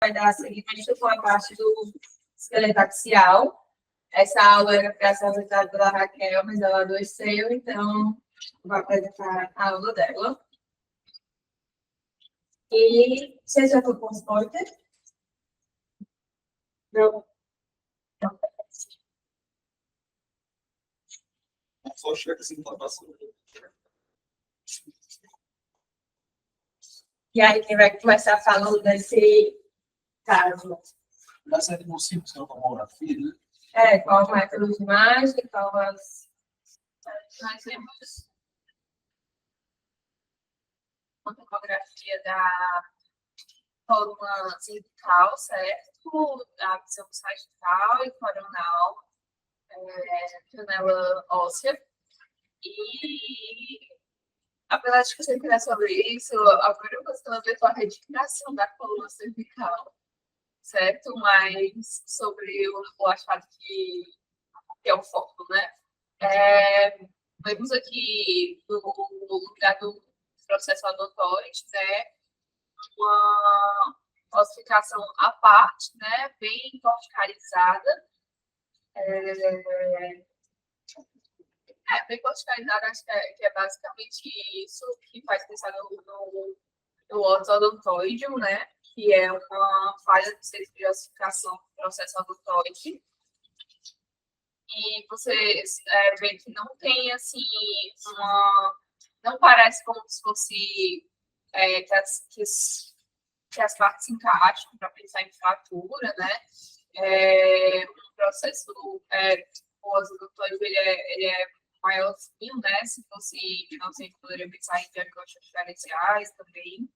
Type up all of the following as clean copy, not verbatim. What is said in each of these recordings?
vai dar seguimento com a parte do esqueleto axial. Essa aula era para ser apresentada pela Raquel, mas ela adoeceu, então vou apresentar a aula dela. E você já foi com os pointers? Não. Só chega assim, tá passando. E aí, quem vai começar falando desse caso? Na série do ciclo, você não tomografia, né? Qual o método de imagem, qual as... Nós temos uma tomografia da coluna cervical, certo? A visão sagital e coronal, canela óssea. E, apesar de que você queria sobre isso, agora você vai ver a redignação da coluna cervical, certo? Mas sobre o achado que é o foco, né? Vemos aqui no lugar do processo odontóide, né? Uma ossificação à parte, né? Bem verticalizada. Bem verticalizada, acho que é basicamente isso que faz pensar no ortodontoide, né? Que é uma falha de centro de ossificação do processo odontoide. E você vê que não tem, assim, não parece como se fosse que as partes se encaixam para pensar em fratura, né? O processo pós-odontóide, ele é maiorzinho, né? Se fosse, não sei, poderia pensar em diagnósticos diferenciais também,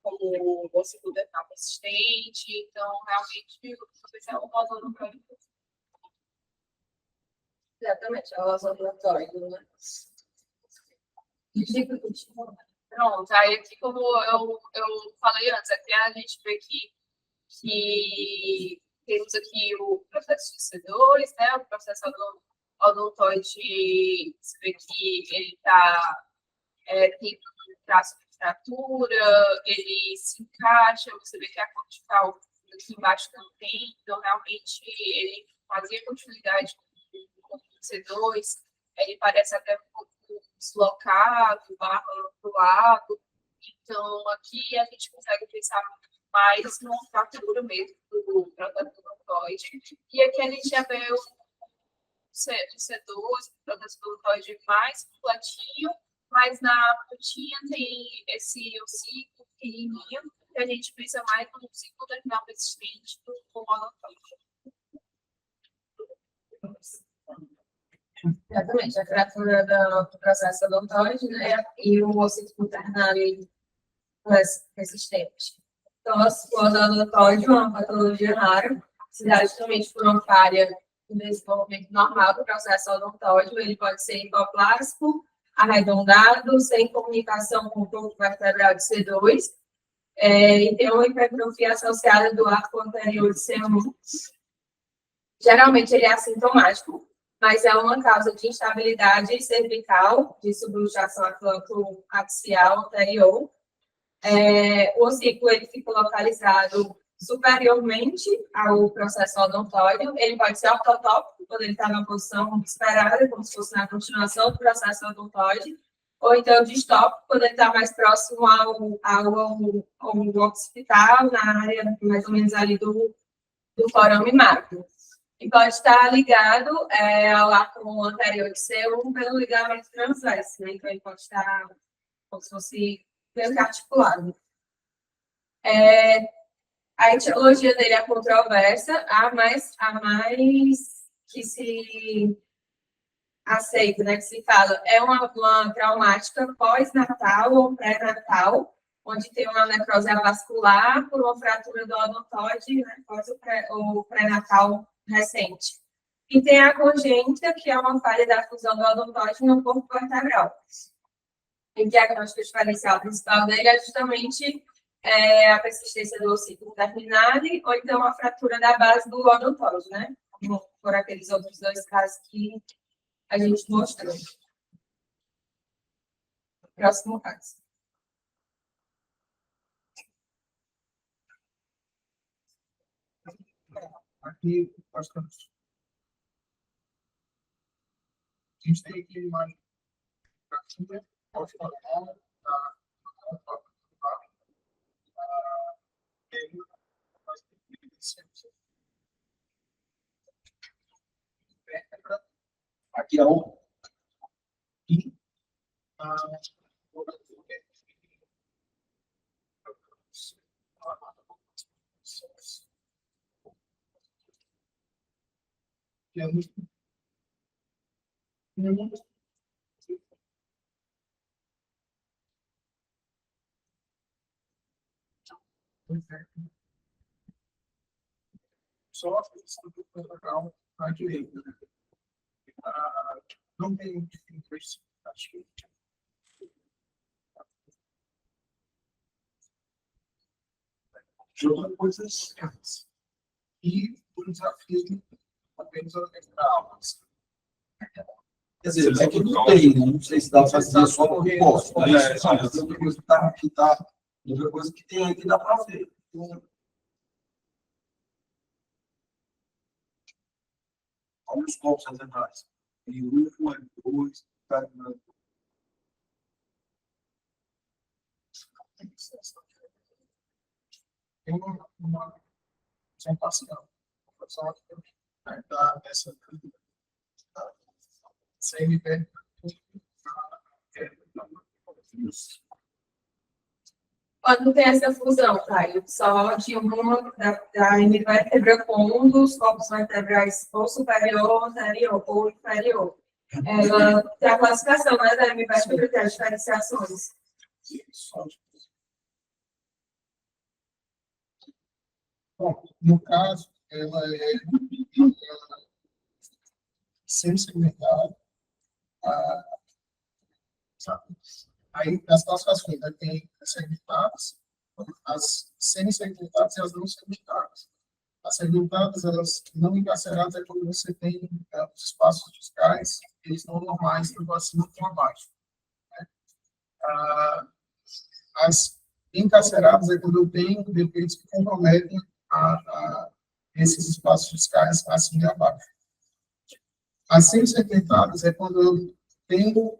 como o osso dental persistente. Então, realmente, você é um pós-odontóide. Exatamente, a osso odontóide, né? Pronto, aí aqui, como eu falei antes, aqui a gente vê que temos aqui o processo de C2, né? O processo odontoide, você vê que ele tem um traço de fratura, ele se encaixa, você vê que a cortical aqui embaixo não tem, então realmente ele fazia continuidade com o C2, ele parece até um pouco deslocado, barra para o lado. Então, aqui a gente consegue pensar mais numa fratura mesmo do processo odontoide. E aqui a gente já vê o C2, o processo odontoide mais completinho, mas na pontinha tem esse ossículo pequenininho, que a gente pensa mais no ciclo terminal persistente do odontoide. Exatamente, a fratura do processo odontoide, né, e o ossículo ternário persistente. Então, o odontoide é uma patologia rara, se dá justamente por uma falha no desenvolvimento normal do processo odontóide. Ele pode ser hipoplástico, arredondado, sem comunicação com o tronco vertebral de C2, e tem uma hipertrofia associada do arco anterior de C1. Geralmente, ele é assintomático, mas é uma causa de instabilidade cervical, de subluxação axial anterior. O ossículo ele fica localizado superiormente ao processo odontóide. Ele pode ser ortotópico, quando ele está na posição esperada, como se fosse na continuação do processo odontóide, ou então distópico, quando ele está mais próximo ao occipital, na área mais ou menos ali do forame magro. E pode estar ligado ao arco anterior de C1 pelo ligamento transverso, né? Então, ele pode estar como se fosse bem articulado. A etiologia dele é controversa, a mais que se aceita, né? Que se fala, é uma traumática pós-natal ou pré-natal, onde tem uma necrose avascular por uma fratura do odontoide, né? Pós o pré-natal recente. E tem a congênita, que é uma falha da fusão do odontoide no corpo vertebral. O diagnóstico diferencial principal dele é justamente a persistência do ossículo terminale, ou então a fratura da base do odontóide, né? Por aqueles outros dois casos que a gente mostrou. Próximo caso. aqui bastante. A gente tem aqui uma pode falar, Aqui é um. e só a direita. Não tem interesse, acho que De outras coisas. e o desafio apenas orquestrais. Quer dizer, é que não tem, né? Não sei se dá para fazer só no que posso. Né? Outra coisa que tá, outra coisa que tem aí que dá para ver. Olha os copos centrais. Tem um, dois, tá? Tem uma parcial. Só essa CMP. Quando tem essa fusão, Caio, só de uma da hemivértebra com um dos corpos vertebrais ou superior, ou anterior, ou inferior. Ela tem a classificação, né, da hemivértebra, tem as diferenciações. Bom, no caso, ela é semi-segmentada. Aí, as classificações, né, tem as segmentadas, as semi-segmentadas e as não segmentadas. As segmentadas, elas não encarceradas, é quando você tem os espaços discais, eles estão normais, tanto acima como abaixo. Né? As encarceradas é quando eu tenho defeitos que comprometem esses espaços discais acima e abaixo. As semi-segmentadas é quando eu tenho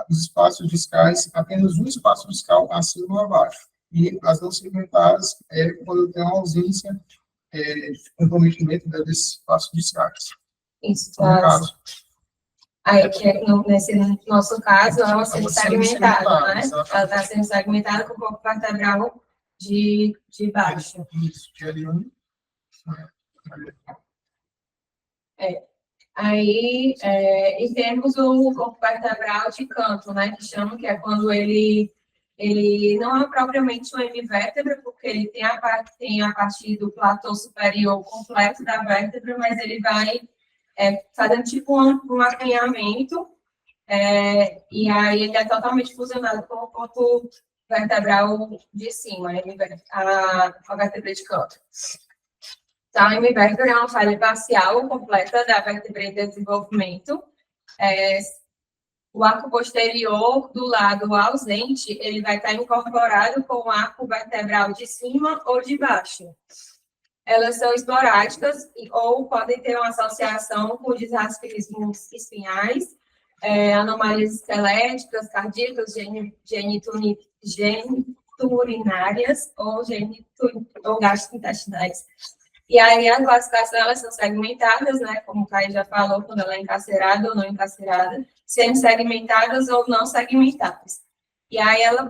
os espaços discais, apenas um espaço discal acima ou abaixo. E as não segmentadas é quando eu tenho a ausência de comprometimento desses espaços discais. Isso, Então, no caso, aí, que nesse nosso caso, ela sendo segmentada, né? exatamente. Ela está sendo segmentada com o corpo vertebral de baixo. Isso, de L1. Aí, e temos o corpo vertebral de canto, né? Que chamam, que é quando ele não é propriamente uma hemivértebra, porque ele tem a parte do platô superior completo da vértebra, mas ele vai fazendo tipo um acanhamento, e aí ele é totalmente fusionado com o corpo vertebral de cima, a vértebra de canto. Então, a hemivértebra é uma falha parcial ou completa da vértebra em desenvolvimento. O arco posterior do lado ausente, ele vai estar incorporado com o arco vertebral de cima ou de baixo. Elas são esporádicas ou podem ter uma associação com desrasclismos espinhais, anomalias esqueléticas, cardíacas, geniturinárias ou gastrointestinais. E aí, a classificação, elas são segmentadas, né? Como o Caio já falou, quando ela é encarcerada ou não encarcerada, semi-segmentadas ou não segmentadas. E aí, ela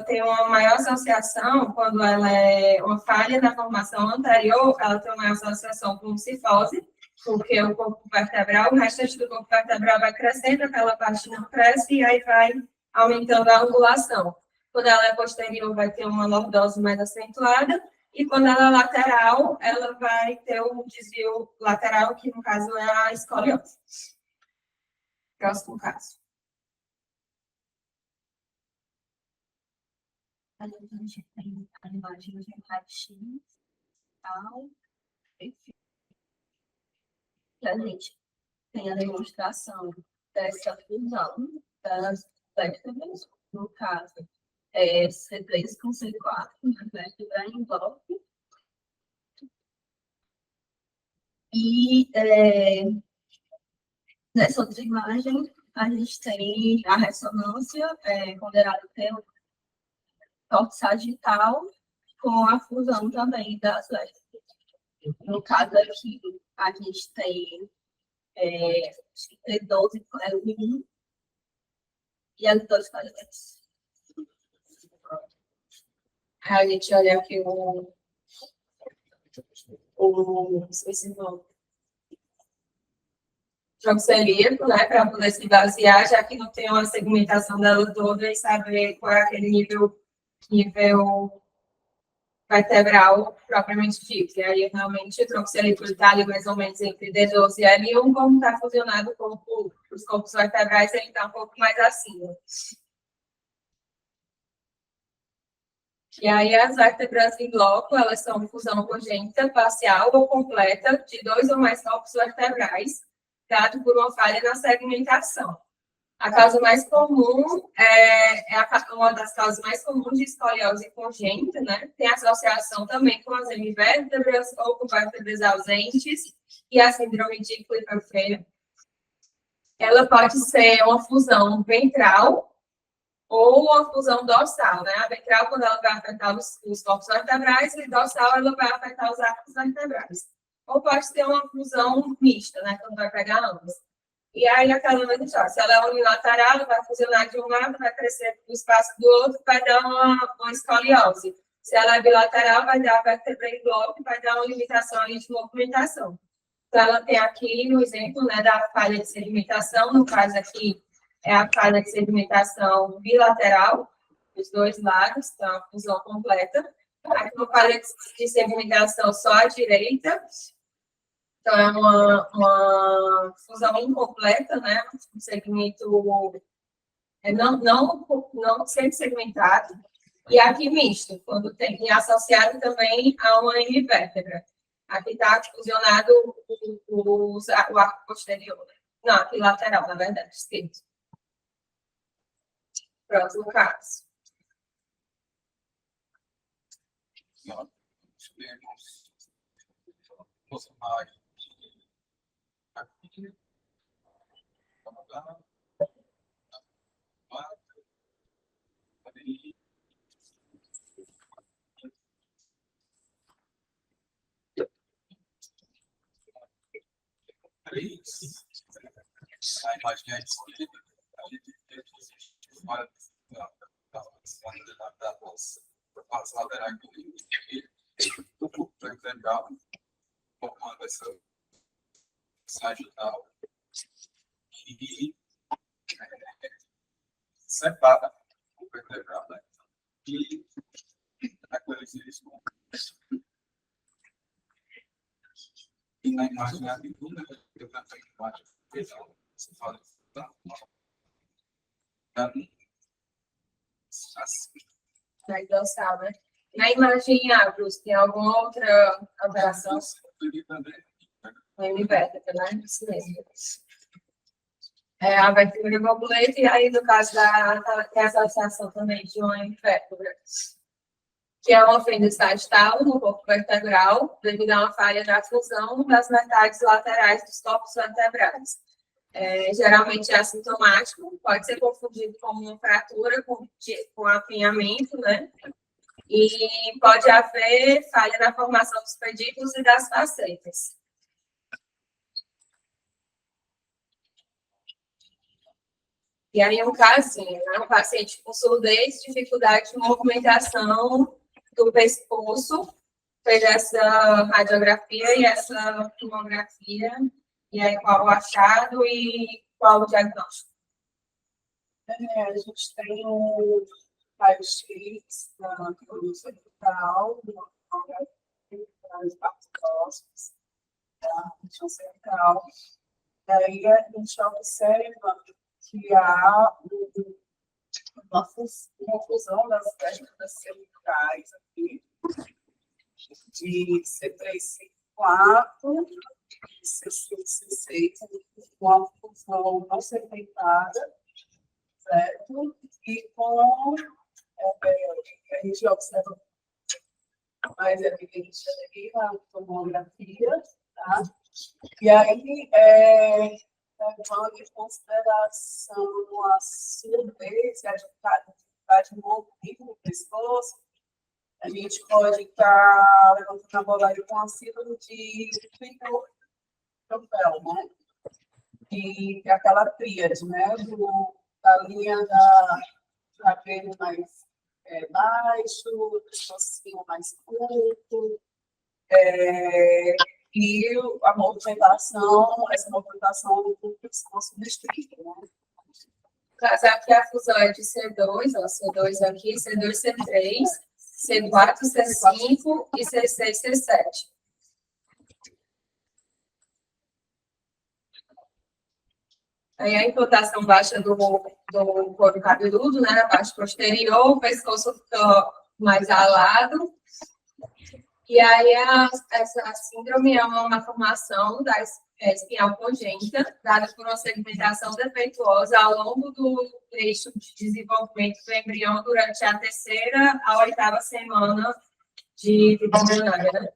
tem uma maior associação, quando ela é uma falha na formação anterior, ela tem uma maior associação com cifose, porque o corpo vertebral, o restante do corpo vertebral vai crescendo, aquela parte não cresce, e aí vai aumentando a angulação. Quando ela é posterior, vai ter uma lordose mais acentuada, e quando ela é lateral, ela vai ter um desvio lateral, que no caso é a escoliose. Próximo caso. A gente tem a imagem de raio-x, tal, enfim. E a gente tem a demonstração dessa fusão das vértebras, no caso, C3 com C4, a vértebra em bloco. E nessa outra imagem, a gente tem a ressonância ponderada pelo corte sagital com a fusão também das lésbicas. No caso aqui, a gente tem T12 com L1 e L2 com L2. A gente olha aqui esqueci o nome. Tronco celíaco, né, para poder se basear, já que não tem uma segmentação dela toda e saber qual é aquele nível vertebral propriamente dito. E aí, realmente, o tronco celíaco está ali mais ou menos entre D12 e L1, como está fusionado com os corpos vertebrais, ele está um pouco mais acima. E aí, as vértebras em bloco, elas são fusão congênita, parcial ou completa de 2 ou mais corpos vertebrais, dado por uma falha na segmentação. A causa mais comum uma das causas mais comuns de escoliose congênita, né? Tem associação também com as hemivértebras ou com vértebras ausentes e a síndrome de Klippel-Feil. Ela pode ser uma fusão ventral ou uma fusão dorsal, né? A ventral, quando ela vai afetar os corpos vertebrais, e dorsal, ela vai afetar os arcos vertebrais. Ou pode ter uma fusão mista, né? Quando vai pegar ambos. E aí, aquela mesma história. Se ela é unilateral, ela vai fusionar de um lado, vai crescer no espaço do outro, vai dar uma escoliose. Se ela é bilateral, vai dar a vértebra em bloco, vai dar uma limitação ali de movimentação. Então, ela tem aqui o exemplo, né, da falha de sedimentação. No caso aqui, é a falha de sedimentação bilateral, dos dois lados, então, a fusão completa. Aqui, uma falha de sedimentação só à direita. Então, é uma fusão incompleta, né? Um segmento não sempre segmentado. E aqui misto, quando tem associado também a uma hemivértebra. Aqui está fusionado o arco posterior. Não, aqui lateral, na verdade, esquerdo. Próximo caso. A imagem é escrita, a gente tem as laterais do vertebral, formando essa sagital e separa o vertebral, né? E e na imagem a segunda, eu também imagem você fala Vai dorsal, né? Na imagem A, Bruce, tem alguma outra alteração? Na hemivértebra, né? Isso mesmo. A vértebra globuleta, e aí, no caso tem a associação também de uma hemivértebra, que é uma fenda sagital no corpo vertebral, devido a uma falha na fusão das metades laterais dos corpos vertebrais. Geralmente é assintomático, pode ser confundido com uma fratura com afinhamento, né? E pode haver falha na formação dos pedículos e das facetas. E aí, um casinho, né? Um paciente com surdez, dificuldade de movimentação do pescoço, fez essa radiografia e essa tomografia, e aí qual o achado e qual o diagnóstico? A gente tem o raio-x da coluna cervical, das partes próximas, da região cervical. Daí a gente observa que há uma confusão das vértebras cervicais aqui, de C3-C4, C5-C6, uma fusão não segmentada, certo? E com a gente observa mais evidente ali na tomografia, tá? E aí, levando em consideração a surdez e a dificuldade movimento no pescoço, a gente pode estar levantando a bola com a síndrome de troféu, né? E aquela tríade, né? Da linha da cabelo mais baixo, pescocinho mais curto, e a movimentação, essa movimentação do pescoço restrito, né? Caso aqui a fusão é de C2, ó, C2 aqui, C2, C3, C4, C5 e C6, C7. Aí a implantação baixa do couro cabeludo, né, na parte posterior, o pescoço fica mais alado. E aí essa síndrome é uma malformação da espinhal congênita, dada por uma segmentação defeituosa ao longo do eixo de desenvolvimento do embrião durante a 3ª à 8ª semana de vida embrionária, né?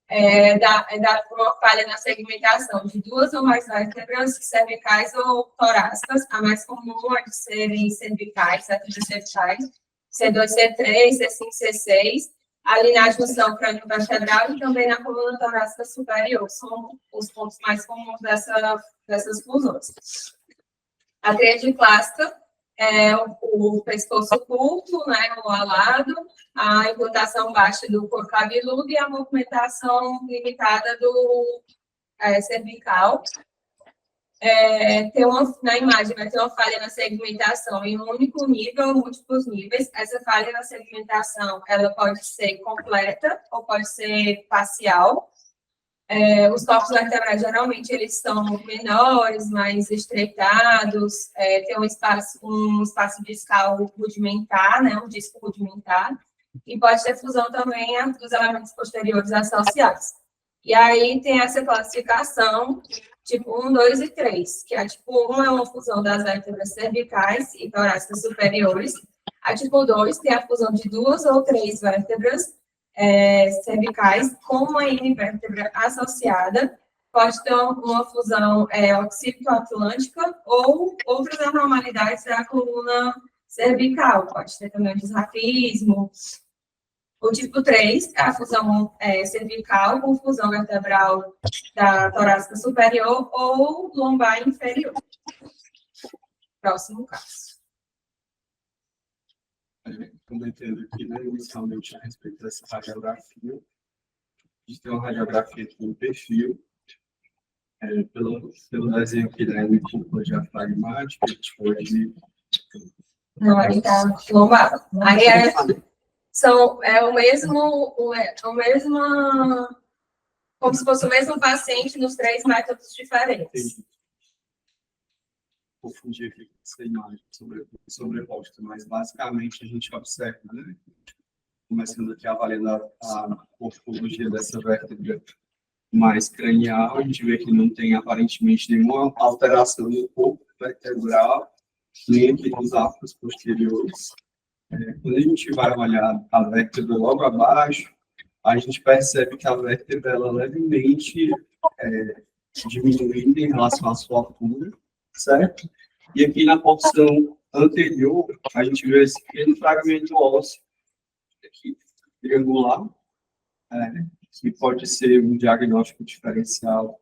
É dado por uma falha na segmentação de 2 ou mais vértebras cervicais ou torácicas. A mais comum é de serem cervicais, cervicais, C2, C3, C5, C6, ali na junção crânio-vertebral e também na coluna torácica superior. São os pontos mais comuns dessas fusões. A tríade clássica é o pescoço curto, né, o alado, a implantação baixa do couro cabeludo e a movimentação limitada do cervical. Na imagem vai ter uma falha na segmentação em um único nível ou múltiplos níveis. Essa falha na segmentação ela pode ser completa ou pode ser parcial. Os corpos vertebrais, geralmente, eles são menores, mais estreitados, tem um espaço discal rudimentar, né, um disco rudimentar, e pode ter fusão também dos elementos posteriores associados. E aí tem essa classificação, tipo 1, 2 e 3, que a tipo 1 é uma fusão das vértebras cervicais e torácicas superiores, a tipo 2 tem a fusão de 2 ou 3 vértebras cervicais com uma vértebra associada, pode ter uma fusão occipito-atlântica ou outras anormalidades da coluna cervical, pode ter também disrafismo. O tipo 3 é a fusão cervical com fusão vertebral da torácica superior ou lombar inferior. Próximo caso. Comentando aqui, né, inicialmente a respeito dessa radiografia. A gente tem uma radiografia aqui no perfil, pelo desenho aqui da hemipícola diafragmática, a gente pode... Não, aí está lombar. Aí é o mesmo, como se fosse o mesmo paciente nos 3 métodos diferentes. Confundir aqui com essa imagem sobreposta, mas basicamente a gente observa, né? Começando aqui avaliando a morfologia dessa vértebra mais cranial, a gente vê que não tem aparentemente nenhuma alteração no corpo vertebral, nem aqui nos arcos posteriores. Quando a gente vai avaliar a vértebra logo abaixo, a gente percebe que a vértebra ela levemente diminuída em relação à sua altura, certo? E aqui na porção anterior, a gente vê esse pequeno fragmento ósseo, aqui, triangular, que pode ser um diagnóstico diferencial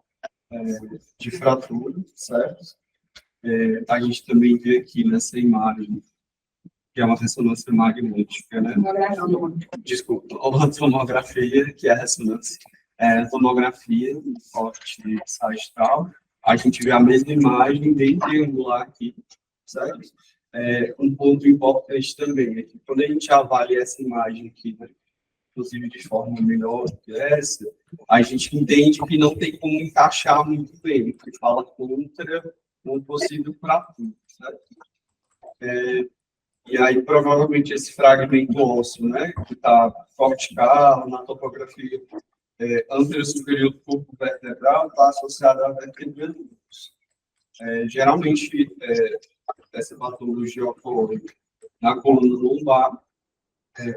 de fratura, certo? A gente também vê aqui nessa imagem, que é uma ressonância magnética, né? Desculpa, a tomografia, que é a ressonância. Tomografia, corte sagittal. A gente vê a mesma imagem bem triangular aqui, certo? Um ponto importante também é que quando a gente avalia essa imagem aqui, né, inclusive de forma melhor que essa, a gente entende que não tem como encaixar muito bem, porque fala contra um possível fratura, certo? E aí, provavelmente, esse fragmento ósseo, né, que está cortical na topografia anterior superior do corpo vertebral, está associado à vértebra luz. Geralmente, essa patologia ocorre na coluna lombar,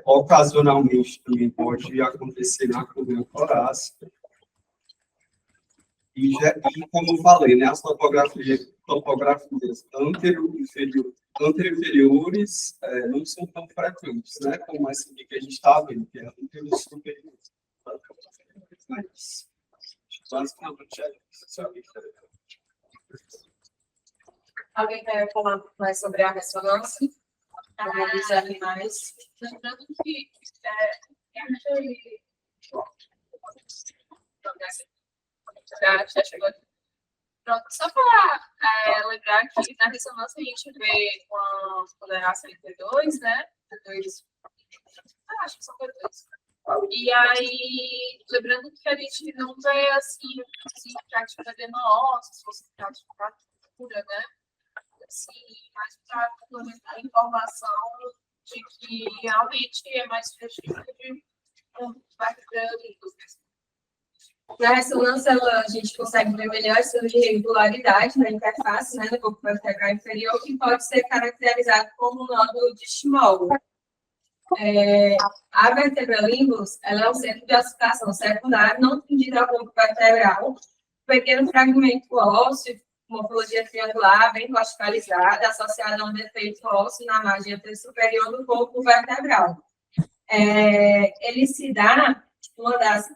ocasionalmente também pode acontecer na coluna torácica. E como eu falei, né, as topografias anteriores não são tão frequentes, né, como essa aqui que a gente está vendo, que é antero superior. Mas, basicamente, é isso, sabe? Alguém quer falar mais sobre a ressonância? Dos animais? Lembrando que já chegou. Pronto, só para lembrar que na ressonância a gente vê uma ponderação entre dois, né? Acho que são dois. E aí, lembrando que a gente não vê assim, prática de nossa, se fosse prática pura, né? Assim, mais para complementar a informação de que realmente é mais festivo de bactérias. Na ressonância, a gente consegue ver melhor essa irregularidade na interface, né, do corpo vertebral inferior, que pode ser caracterizado como um nódulo de Schmoll. A vértebra limbus, ela é um centro de ossificação secundário não fundido ao corpo vertebral, um pequeno fragmento ósseo, morfologia triangular, bem verticalizada, associada a um defeito ósseo na margem superior do corpo vertebral. Ele se dá, uma das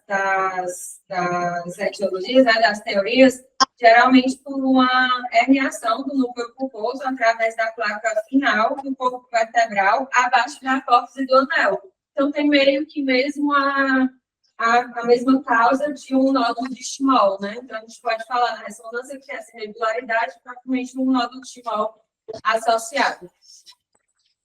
etiologias, né, das teorias, geralmente por uma herniação do núcleo pulposo através da placa final do corpo vertebral abaixo da apófise do anel. Então, tem meio que mesmo a mesma causa de um nódulo de Schmoll, né? Então, a gente pode falar na ressonância que essa irregularidade é provavelmente um nódulo de Schmoll associado.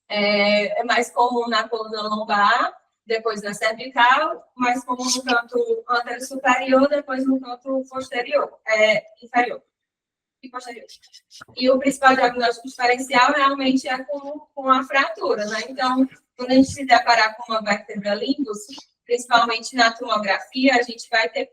É mais comum na coluna lombar, depois na cervical, mais comum no canto anterior superior, depois no canto posterior, inferior e posterior. E o principal diagnóstico diferencial realmente é com a fratura, né? Então, quando a gente se deparar com uma vértebra limbus, principalmente na tomografia, a gente vai ter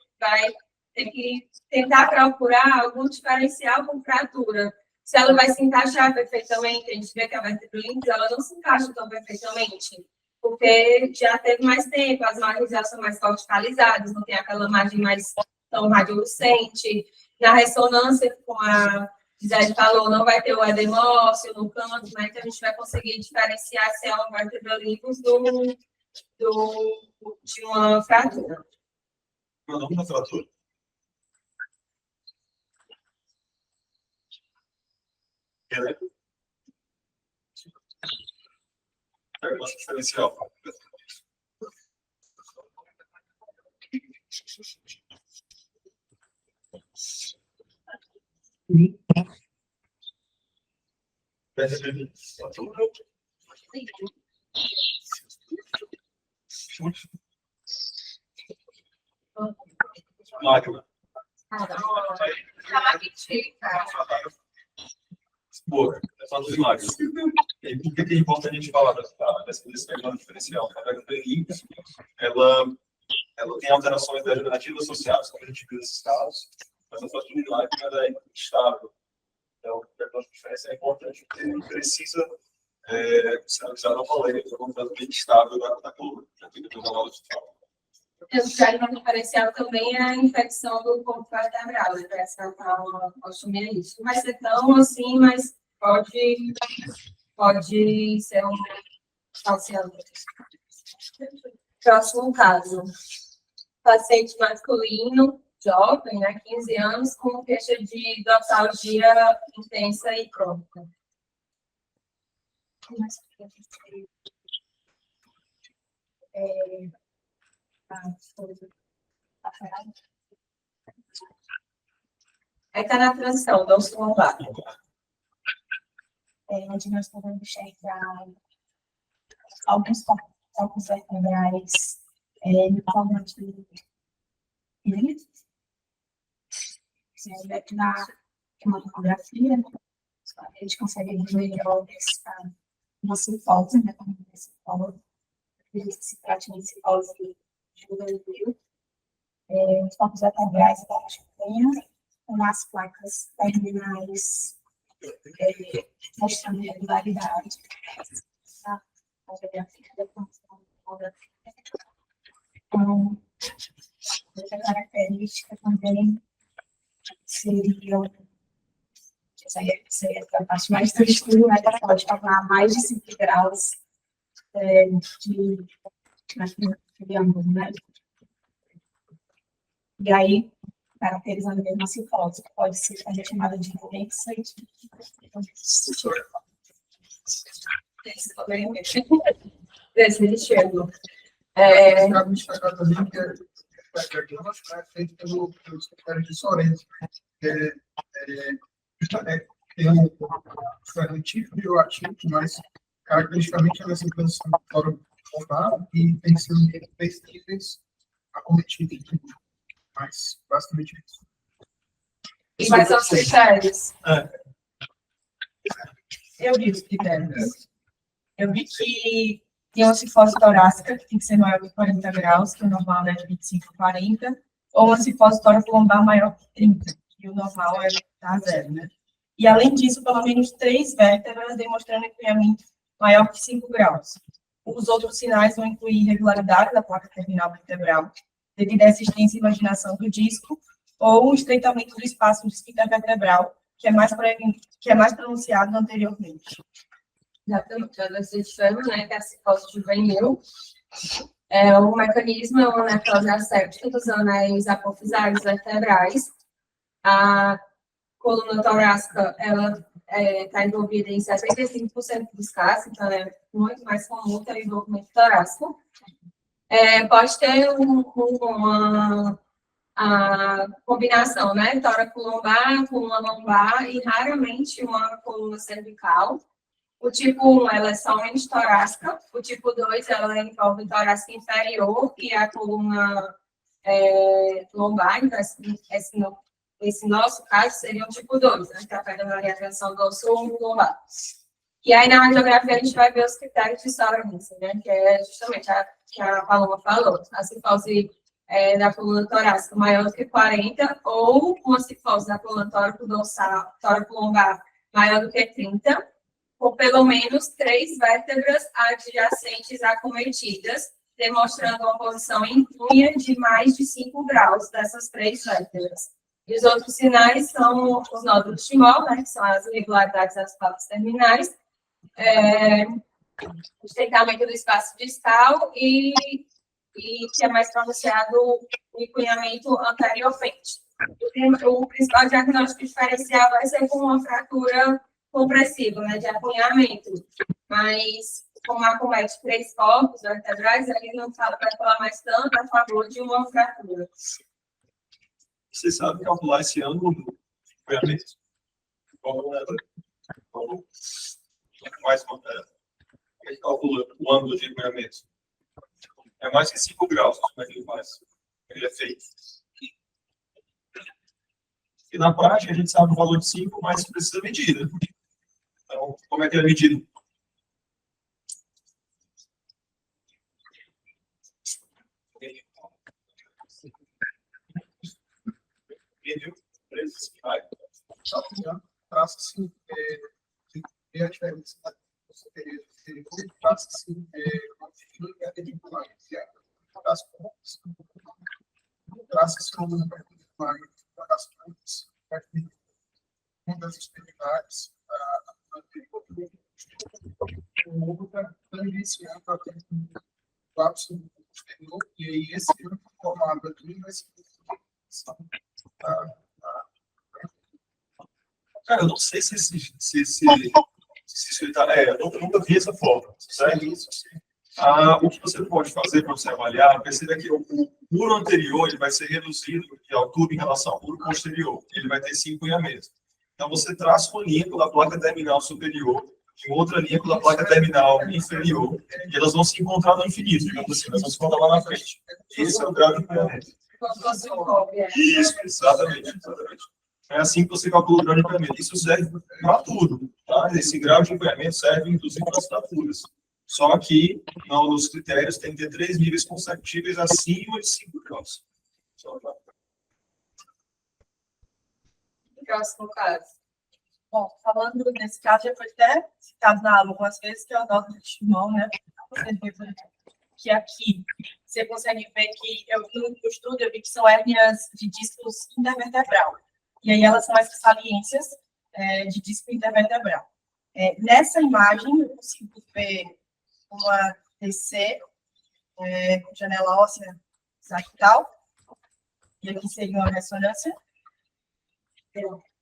que tentar procurar algum diferencial com fratura. Se ela vai se encaixar perfeitamente, a gente vê que a vértebra limbus, ela não se encaixa tão perfeitamente, porque já teve mais tempo, as margens já são mais corticalizadas, não tem aquela margem mais tão radiolucente. Na ressonância, como a Gisele falou, não vai ter o edemócio no canto, né? Então a gente vai conseguir diferenciar se é uma vértebra limbus de uma fratura. O nome da fratura? Diagnóstico diferencial. Máquina. Boa, é só dos máquinas. E por que é importante a gente falar desse diagnóstico diferencial? A vértebra limbus, ela tem alterações degenerativas associadas, como a gente viu nesses casos, mas a fratura limbática ela é instável. Então, o diagnóstico diferencial é importante, porque ele precisa ser analisado na palestra, como um bem estável da coluna, já tem depois da aula de fala. O diagnóstico diferencial também é a infecção do corpo vertebral, né? Essa ostomia é isso. Não vai ser tão assim, mas pode ser um falseamento. Próximo caso. Paciente masculino, jovem, né, 15 anos, com queixa de dorsalgia intensa e crônica. Aí está na transição, dorso lombar. Onde nós podemos enxergar alguns corpos vertebrais de forma de na tomografia, a gente consegue ver melhor uma cifose, né, como uma cifose, se trata de uma cifose juvenil. Os corpos vertebrais com as placas terminais mostrando regularidade. Outra característica também seriam, seria a parte mais do estudo, né, que pode falar mais de 5 graus de triângulo, né? E aí, caracterizando mesmo a cifrose, que pode ser também chamada de doença. Desse enxergo. Cabe destacar também que a diagnóstica é feita pelo secretário de Sorrento. Tem um fermentífero e o ativo, mas caracteristicamente elas se transformam e tem que ser resistíveis acometidos. Mas basicamente isso. E quais são os critérios? Eu vi os critérios. Eu vi que tem uma cifose torácica, que tem que ser maior que 40 graus, que o normal é de 25 a 40, ou uma cifose tóraco-lombar maior que 30, que o normal é a 0, né? E, além disso, pelo menos 3 vértebras demonstrando empunhamento maior que 5 graus. Os outros sinais vão incluir irregularidade da placa terminal vertebral, devido à existência e imaginação do disco, ou o estreitamento do espaço intervertebral, que é mais pronunciado anteriormente. Exatamente, a doença de Sherman, né, que é a cifose juvenil. O mecanismo é uma necrose asséptica dos anéis apofisários vertebrais. A coluna torácica, ela está envolvida em 75% dos casos, então é muito mais comum ter envolvimento torácico. Pode ter a combinação, né, tóraco-lombar, coluna lombar e raramente uma coluna cervical. O tipo 1, ela é somente torácica. O tipo 2, ela envolve torácica inferior e a coluna lombar. Então, esse nosso caso seria o tipo 2, né? Que afeta a atenção do osso lombar. E aí, na radiografia, a gente vai ver os critérios de Sorensen, né? Que é justamente que a Paloma falou. A cifose da coluna torácica maior do que 40, ou uma cifose da coluna tóraco-lombar maior do que 30, ou pelo menos 3 vértebras adjacentes acometidas, demonstrando uma posição em cunha de mais de 5 graus dessas 3 vértebras. E os outros sinais são os nódulos de Moll, né, que são as irregularidades das placas terminais, o estreitamento do espaço distal e que é mais pronunciado o encunhamento anterior-frente. O principal diagnóstico diferencial vai ser com uma fratura compressiva, né, de acunhamento, mas como acomete 3 corpos vertebrais, ele não vai falar mais tanto a favor de uma fratura. Você sabe calcular esse ângulo do acompanhamento? Mais ele calcula o ângulo de acompanhamento. É mais que 5 graus, como é que ele faz? Ele é feito. E na prática, a gente sabe o valor de 5, mas precisa medir, né? Então, como é que é medido? Mediu 13 reais. Traça assim, a diferença. Você teria traça assim, traça como uma das extremidades outra tangencial para o ápice exterior, e aí esse formado aqui vai ser Cara, eu não sei se ele tá. Eu nunca vi essa forma, certo? O que você pode fazer para você avaliar, perceba que o muro anterior ele vai ser reduzido de altura em relação ao muro posterior. Ele vai ter esse encunhamento. Então, você traça uma linha pela placa terminal superior e outra linha pela placa terminal inferior. E elas vão se encontrar no infinito, digamos assim, elas vão se encontrar lá na frente. Esse é o grau de encunhamento. Isso, exatamente. É assim que você calcula o grau de encunhamento. Isso serve para tudo. Tá? Esse grau de encunhamento serve, inclusive, para as fraturas. Só que, nos critérios, tem que ter 3 níveis consecutivos acima de 5 graus. Próximo caso. Bom, falando desse caso, já foi até citado na aula algumas vezes, que é o nódulo de Moll, né? Que aqui você consegue ver que, no estudo, eu vi que são hérnias de discos intervertebral. E aí elas são essas saliências de disco intervertebral. Nessa imagem, eu consigo ver uma TC, com janela óssea sagital, e aqui seria uma ressonância.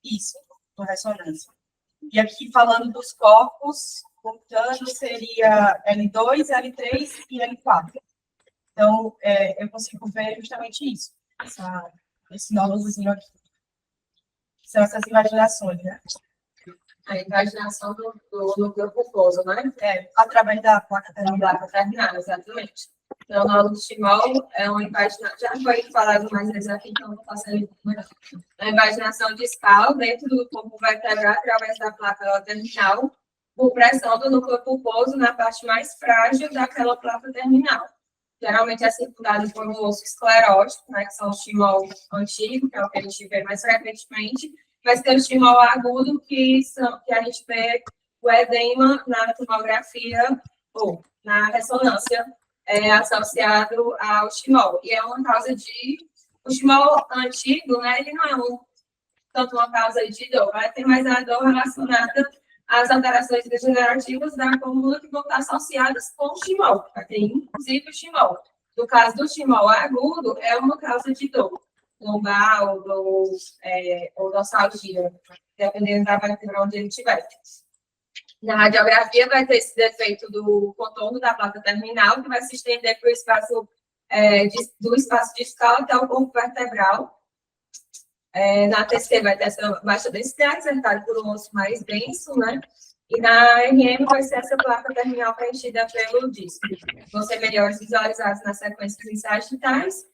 Isso, uma ressonância. E aqui, falando dos corpos, contando, seria L2, L3 e L4. Então, eu consigo ver justamente isso, esse nódulozinho aqui. São essas imaginações, né? A invaginação do núcleo pulposo, né? Através da placa Da placa terminal, exatamente. Então, o nódulo estimol é uma invaginação, já foi falado mais vezes aqui, então não vou passar ele muito. A invaginação discal dentro do corpo vertebral através da placa terminal, por pressão do núcleo pulposo na parte mais frágil daquela placa terminal. Geralmente é circundado por um osso esclerótico, né, que são o estimol antigo, que é o que a gente vê mais frequentemente, mas tem o estimol agudo, que a gente vê o edema na tomografia ou na ressonância associado ao estimol. E é uma causa de... O estimol antigo, né, ele não é tanto uma causa de dor, vai ter mais a dor relacionada às alterações degenerativas da coluna que vão estar associadas com o estimol, inclusive o estimol. No caso do estimol agudo, é uma causa de dor lombar ou dorsalgia, dependendo da vertebral onde ele estiver. Na radiografia, vai ter esse defeito do contorno da placa terminal, que vai se estender para o espaço, do espaço discal até o corpo vertebral. Na TC, vai ter essa baixa densidade, cercada por um osso mais denso, né? E na RM, vai ser essa placa terminal preenchida pelo disco. Vão ser melhores visualizados nas sequências insagitais.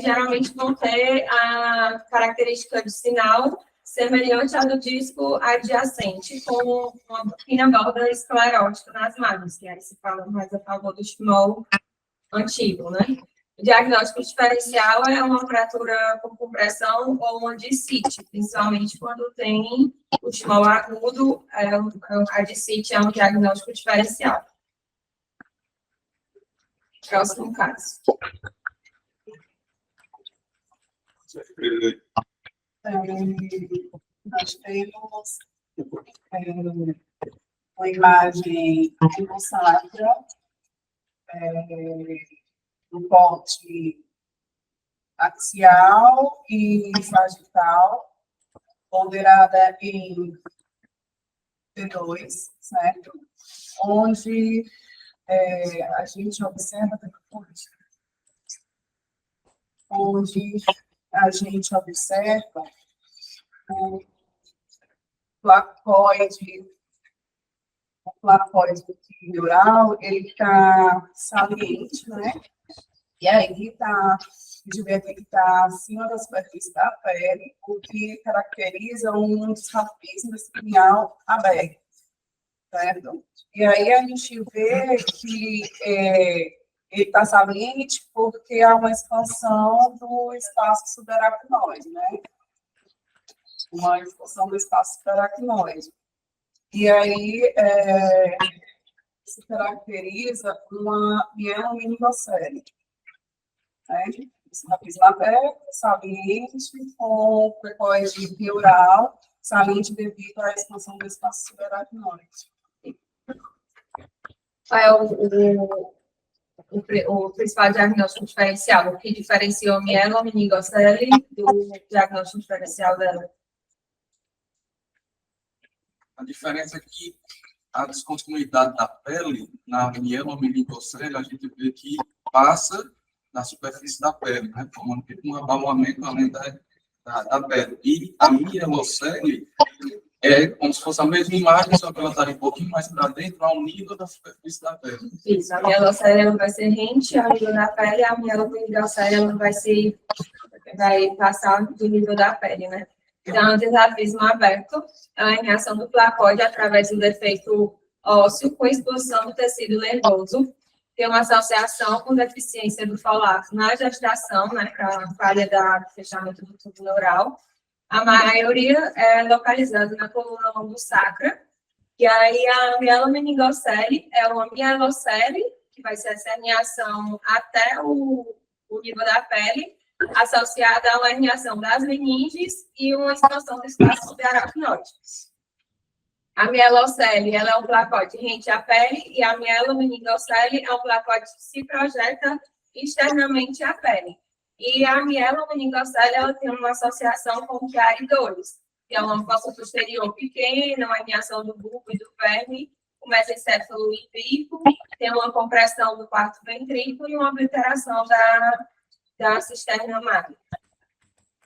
Geralmente vão ter a característica de sinal semelhante ao do disco adjacente, com uma fina borda esclerótica nas margens, que aí se fala mais a favor do estimol antigo, né? O diagnóstico diferencial é uma fratura com compressão ou uma discite, principalmente quando tem o estimol agudo, a discite é um diagnóstico diferencial. Próximo caso. Nós temos uma imagem do sacra, no corte axial e sagital, ponderada em T2, certo? Onde a gente observa o placoide neural, ele está saliente, né? E aí a gente vê aqui que está acima da superfície da pele, o que caracteriza um escapismo espinhal aberto, certo? E aí a gente vê que ele está saliente porque há uma expansão do espaço subaracnoide, né? Uma expansão do espaço subaracnoide. E aí se caracteriza uma mielomeningocele. Escapismo aberto, saliente, com placoide neural, saliente devido à expansão do espaço subaracnoide. Qual é o principal diagnóstico diferencial? O que diferencia o mielomeningocele do diagnóstico diferencial dela? A diferença é que a descontinuidade da pele, na mielomeningocele, a gente vê que passa na superfície da pele, né? Formando um abaulamento além da pele. E a mielocele é como se fosse a mesma imagem, só que ela está um pouquinho mais para dentro, ao nível da superfície da pele. Isso, a mielocele ela vai ser rente ao nível da pele, a mielomeningocele ela vai passar do nível da pele, né? Então, o desafismo aberto é a reação do placoide através do defeito ósseo com exposição do tecido nervoso. Tem uma associação com deficiência do folato na gestação, né, para a falha do fechamento do tubo neural. A maioria é localizada na coluna lombosacra. E aí, a mielomeningocele é uma mielocele, que vai ser essa herniação até o nível da pele, associada a uma herniação das meninges e uma expansão do espaço subaracnoide. A mielocele, ela é um placode rente à pele e a mielomeningocele é um placode que se projeta externamente à pele. E a mielomeningocele, ela tem uma associação com o chiaridores, que é uma fossa posterior pequena, uma herniação do bulbo e do verme, o mesencéfalo límbico, tem uma compressão do quarto ventrículo e uma obliteração da cisterna magna.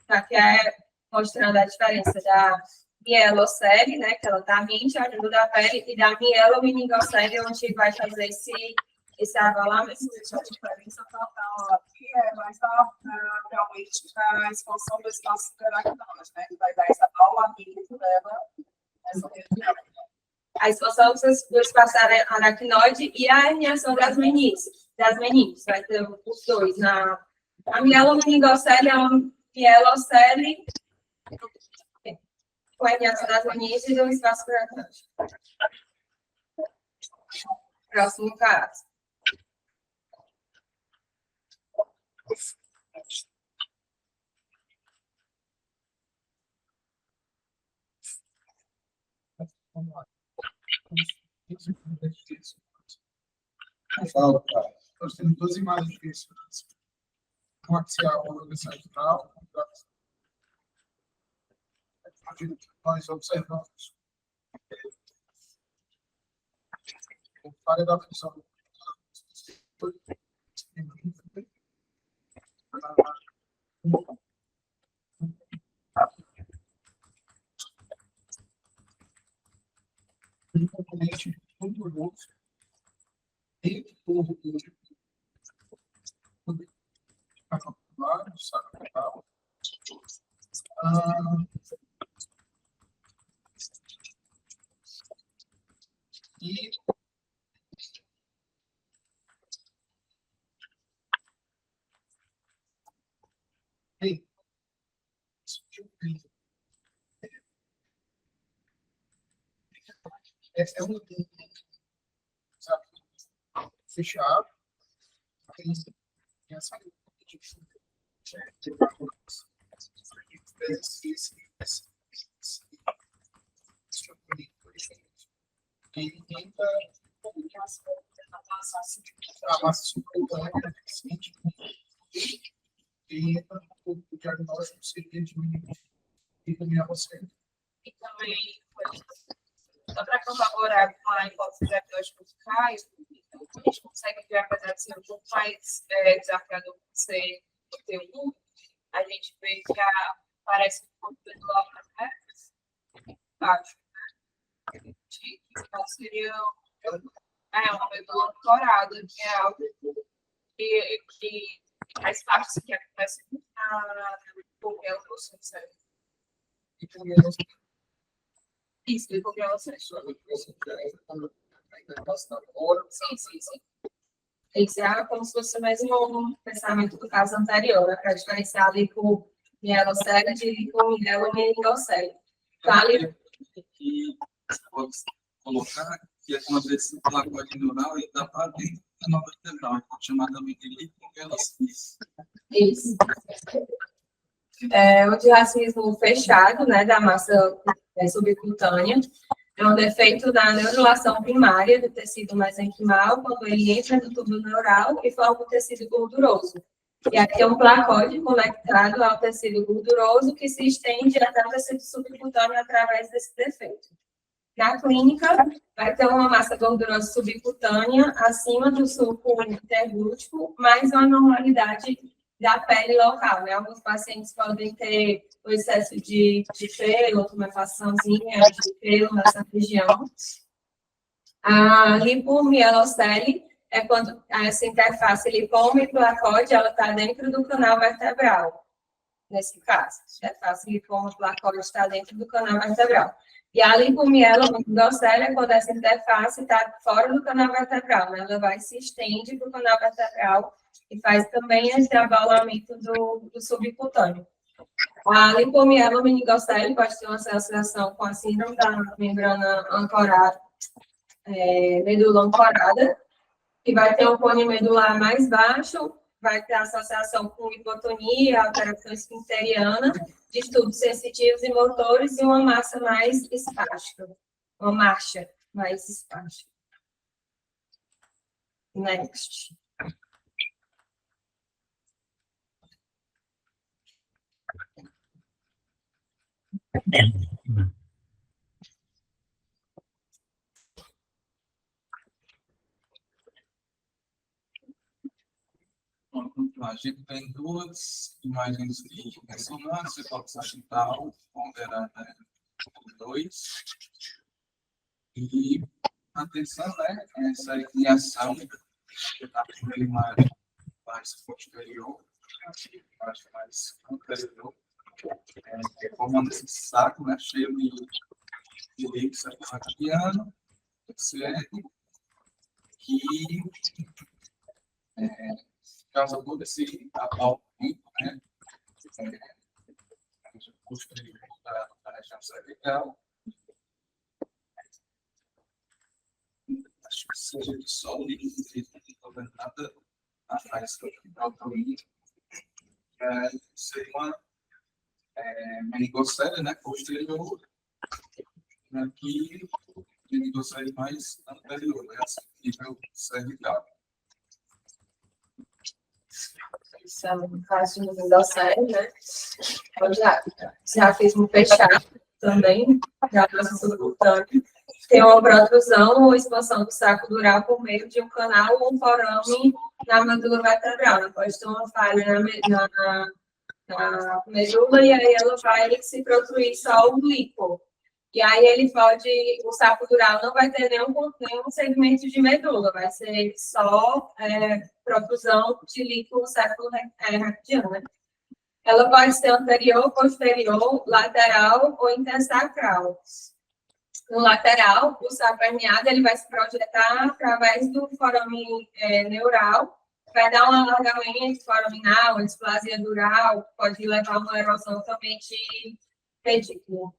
Aqui é mostrando a diferença da mielocele, né, que ela está rente ao nível da pele, e da mielomeningocele, onde vai fazer esse arrolamento. A diferença total aqui é mais realmente a expansão do espaço subaracnoide, né? Que vai dar esse arrolamento dela nessa região. A expansão do espaço aracnoide e a herniação das meninges. Vai ter os dois. A mielomeningocele é uma mielocele com a herniação das meninges e o espaço aracnoide. Próximo caso. Vamos lá. Nós temos duas imagens disso. Uma axial, uma sagittal. Nós observamos falha da função. Um componente muito novo e todo e é um fechado, essa ele tenta a massa subcutânea e o diagnóstico seria diminuir e também a você. E também, só para corroborar com a hipótese diagnóstica do Caio, a gente consegue ver, apesar de ser um pouco mais desafiador por ser T1, a gente vê que parece um pouco pendular nas retas, baixo, né? Então, seria uma medula ancorada, que é algo que faz parte que acontece na coquela do cérebro. E também Isso, e coquela sim. Isso é como se fosse o mesmo pensamento do caso anterior, para diferenciar ali com mielocele e com mielomeningocele. Então, ali... E pode colocar que quando esse placode neural está para dentro da nova vertebral, pode chamar também de lipomielocele. Isso. O diacismo fechado, né, da massa subcutânea, é um defeito da neurulação primária do tecido mesenquimal, quando ele entra no tubo neural e forma um tecido gorduroso. E aqui é um placode conectado ao tecido gorduroso que se estende até o tecido subcutâneo através desse defeito. Na clínica, vai ter uma massa gordurosa subcutânea acima do sulco interglúteo, mais uma normalidade da pele local, né? Alguns pacientes podem ter o excesso de pelo, tumefaçãozinha de pelo nessa região. A lipomielocele é quando essa interface lipoma e placode, ela está dentro do canal vertebral, nesse caso. A interface lipoma-placode está dentro do canal vertebral. E a lipomielocele é quando essa interface está fora do canal vertebral, né? Ela vai se estende para o canal vertebral e faz também esse avalamento do subcutâneo. A lipomielocele pode ter uma associação com a síndrome da membrana ancorada, medula ancorada, que vai ter um cone medular mais baixo, vai ter associação com hipotonia, alteração esfinteriana, distúrbios sensitivos e motores e uma massa mais espástica. Uma marcha mais espástica. Next. A gente tem duas imagens de ressonância, corte sagital, ponderada 2. E atenção, né? Essa inclinação da primeira imagem mais posterior, acho mais anterior, formando esse saco, né? Cheio de líquido arteriano, certo? Que causa todo esse abalamento, né? Posterior da região cervical. Acho que seja de solo e não tem nada atrás da autoria. Seria uma meningocele, né? Posterior. Aqui, meningocele mais anterior, né? Nível cervical. São casos da série, né? Já fiz um fechado também, já trouxe tudo por tanque. Tem uma protrusão ou expansão do saco dural por meio de um canal ou um forame na medula vertebral. Pode ter uma falha na medula e aí ela vai se protruir só o líquido. E aí ele pode, o saco dural não vai ter nenhum segmento de medula, vai ser só protrusão de líquido no saco ractiano, né? Ela pode ser anterior, posterior, lateral ou intersacral. No lateral, o saco herniado ele vai se projetar através do forame neural, vai dar um alargamento foraminal, displasia dural, pode levar a uma erosão também de pedículo.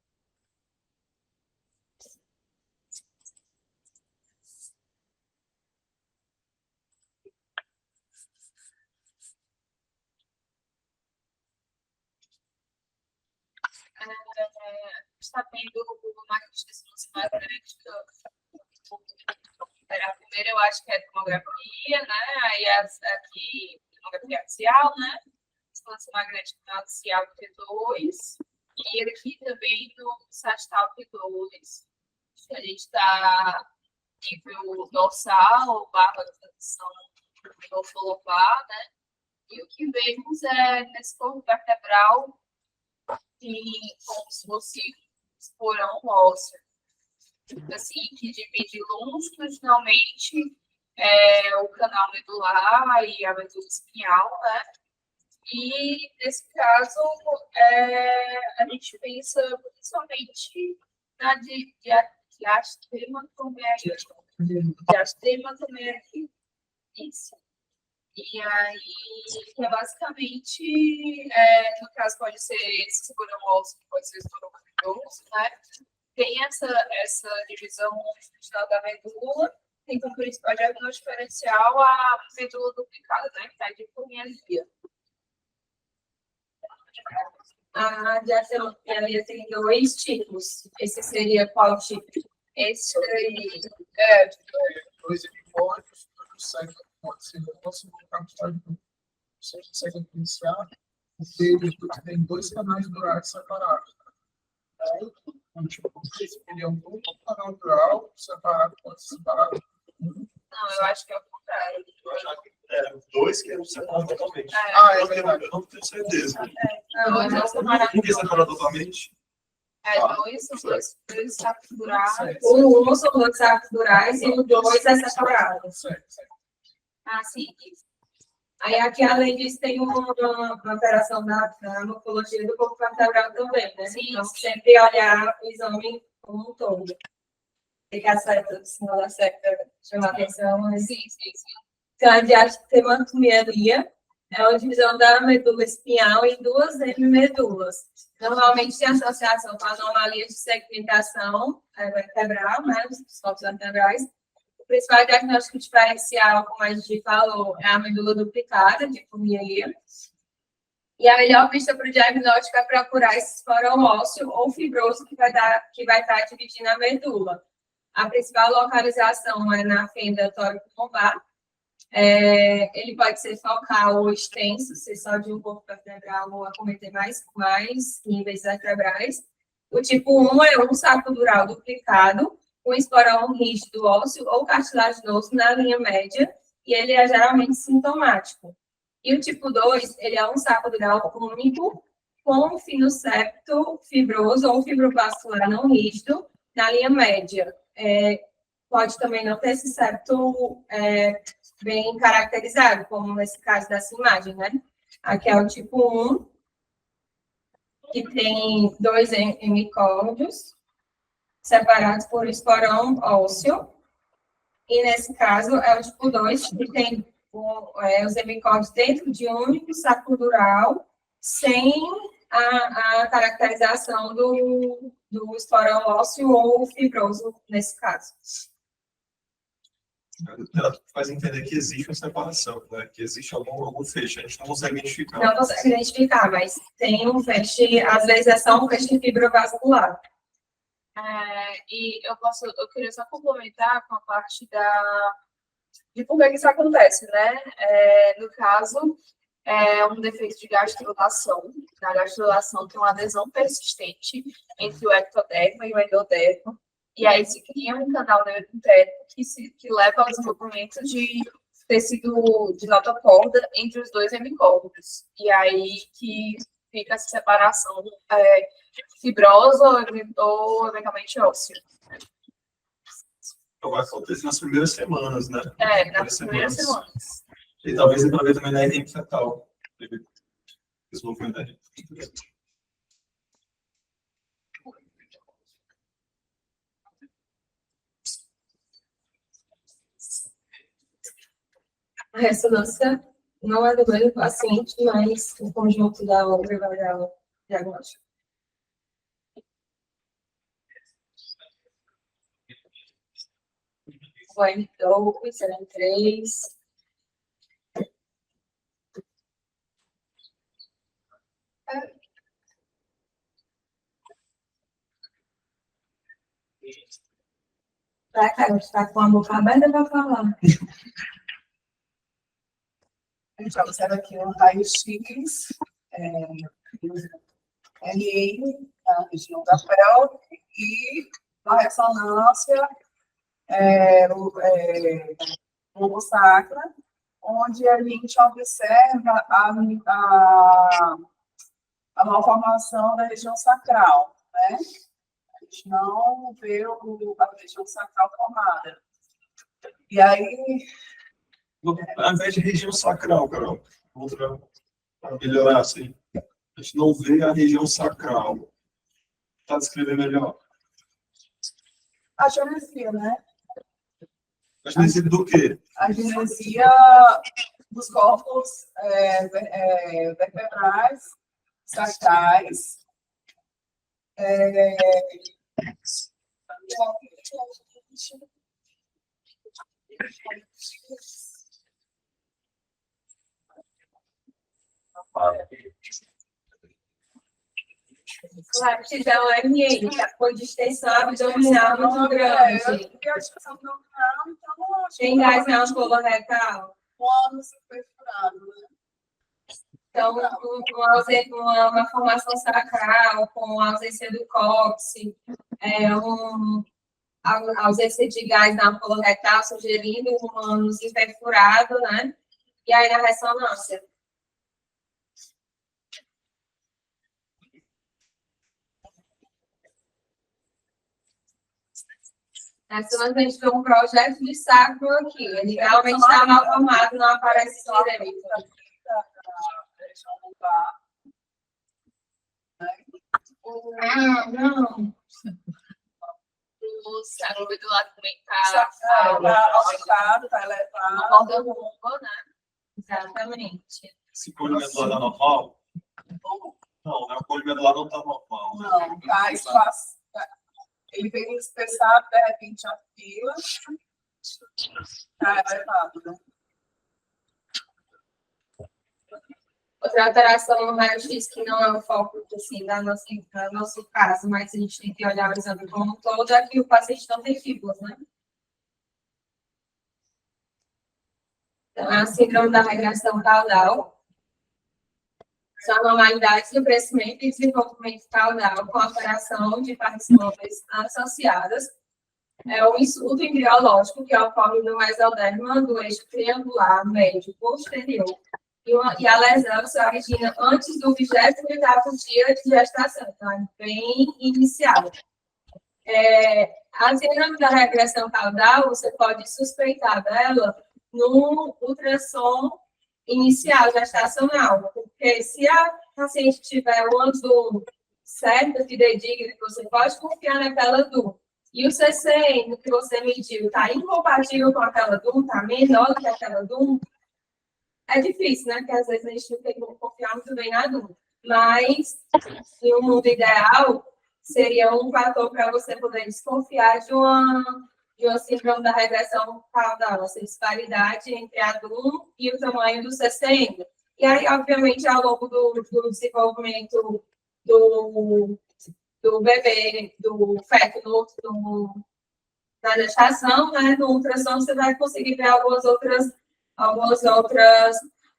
Está vendo uma questão magnética. A primeira eu acho que é tomografia, né? Aí aqui, tomografia axial, né? Ressonância magnética axial T2. E aqui também no sagital T2. A gente está nível dorsal, barra de transição morfolobar, né? E o que vemos é nesse corpo vertebral e como se fosse esporão ósseo, assim, que divide longitudinalmente o canal medular e a medula espinhal, né? E, nesse caso, a gente pensa principalmente na diastema isso. E aí, que é basicamente, no caso, pode ser esse esporão ósseo, pode ser esporão fibroso, né? Tem essa divisão longitudinal da medula, tem como principal diagnóstico diferencial a medula duplicada, né? Que está de polimialgia. A diastema tem dois tipos. Esse seria qual tipo? Esse aí, Dois hemipólitos, pode ser o nosso capital consegue iniciar, porque tem dois canais durais separados. Então, tipo, ele é um canal dural separado, pode ser separado. não, eu acho que é o contrário. Eu achava que eram dois que eram separados totalmente. É verdade. Eu não tenho certeza. Dois não separados. Um que é separado totalmente. Dois sacos durais. Um são dois sacos durais e o dois é separado. Ah, sim. Aí aqui, além disso, tem uma alteração da morfologia do corpo vertebral também, né? Sim. Então, sempre olhar o exame como um todo. Tem que acertar, o sinal da seta chamar atenção. Mas... Sim. Então, a diastematomielia é uma divisão da medula espinhal em duas hemimedulas. Normalmente tem associação com anomalias de segmentação vertebral, né? Os corpos vertebrais. O principal diagnóstico diferencial, como a gente falou, é a medula duplicada de Fournier. E a melhor pista para o diagnóstico é procurar esse esporão ósseo ou fibroso que vai estar dividindo a medula. A principal localização é na fenda tórico-lombar. Ele pode ser focal ou extenso, ser só de um corpo vertebral ou acometer mais níveis vertebrais. O tipo 1 é um saco dural duplicado, com esporão rígido ósseo ou cartilaginoso na linha média, e ele é geralmente sintomático. E o tipo 2, ele é um saco dural único, com finosepto fibroso ou fibrobascular não rígido na linha média. Pode também não ter esse septo bem caracterizado, como nesse caso dessa imagem, né? Aqui é o tipo 1, que tem 2 hemicórdios separados por esporão ósseo. E nesse caso é o tipo 2, que tem os hemicórdios dentro de um único saco dural, sem a caracterização do esporão ósseo ou fibroso, nesse caso. Ela faz entender que existe uma separação, né? Que existe algum feixe, a gente não consegue identificar. Não consegue identificar, mas tem um feixe, às vezes é só um feixe fibrovascular. E eu queria só complementar com a parte de por que isso acontece, né? No caso, é um defeito de gastrulação. Na gastrulação tem uma adesão persistente entre o ectoderma e o endoderma, e aí se cria um canal neurotérmico que leva ao desenvolvimento de tecido de notocorda entre os 2 hemicórdios. E aí que fica essa separação fibrosa ou eventualmente óssea. Então, vai acontecer nas primeiras semanas, né? Nas primeiras semanas. E talvez ele também na RM fetal. Desenvolvimento da RM. A ressonância não é do mesmo paciente, mas o conjunto da obra vai dar o diagnóstico. O M2, M3. Cara, você está com a boca aberta para falar. A gente observa aqui um raio-x, RN, na região da pelve, e na ressonância, lombosacra, onde a gente observa a malformação da região sacral, né? A gente não vê a região sacral formada. E aí, Ao invés de região sacral, Carol, para melhorar assim, a gente não vê a região sacral. Está descrevendo melhor? a genesia, né? A genesia do quê? A genesia dos corpos vertebrais, sacrais. A aptidão MN, que é a cor de extensão abdominal muito grande. Porque a extensão abdominal, então, Tem gás na ampola retal. quando se perfurado, né? Então, uma formação sacral, com ausência do cóccix, a ausência de gás na ampola retal, sugerindo um ânus perfurado, né? E aí na ressonância. Nessa a gente vê um projeto de sacro aqui. Ele realmente está mal formado, não aparece direito. Ah, não. O sacro do lado também está Aumentado, vai levar. na borda longa, né? Exatamente. Esse polimento lá normal? Não, né? O polimento lá não está normal. Né? Não, tá espaço. Ele veio espessado, de repente, a fila, Tá elevado, né? Outra alteração no raio-x, que não é o foco assim, do nosso caso, mas a gente tem que olhar o exame como um todo, é que o paciente não tem fíbulas, né? Então, é a síndrome da regressão caudal. São anormalidades do crescimento e desenvolvimento caudal com alteração de partes móveis associadas. É o insulto embriológico que ocorre no mesoderma do eixo triangular médio posterior. E a lesão se origina antes do 28º dia de gestação, então é bem inicial. A síndrome da regressão caudal, você pode suspeitar dela no ultrassom inicial gestacional, porque se a paciente tiver o ângulo certo, fidedigno, você pode confiar naquela DUM. E o CCN que você mediu está incompatível com aquela DUM, está menor do que aquela DUM, é difícil, né? Porque às vezes a gente não tem como confiar muito bem na DUM. Mas, em um mundo ideal, seria um fator para você poder desconfiar de uma síndrome da regressão caudal, essa disparidade entre a DUM e o tamanho do CCN. E aí, obviamente, ao longo do desenvolvimento do bebê, do feto na gestação, né, no ultrassom, você vai conseguir ver algumas outras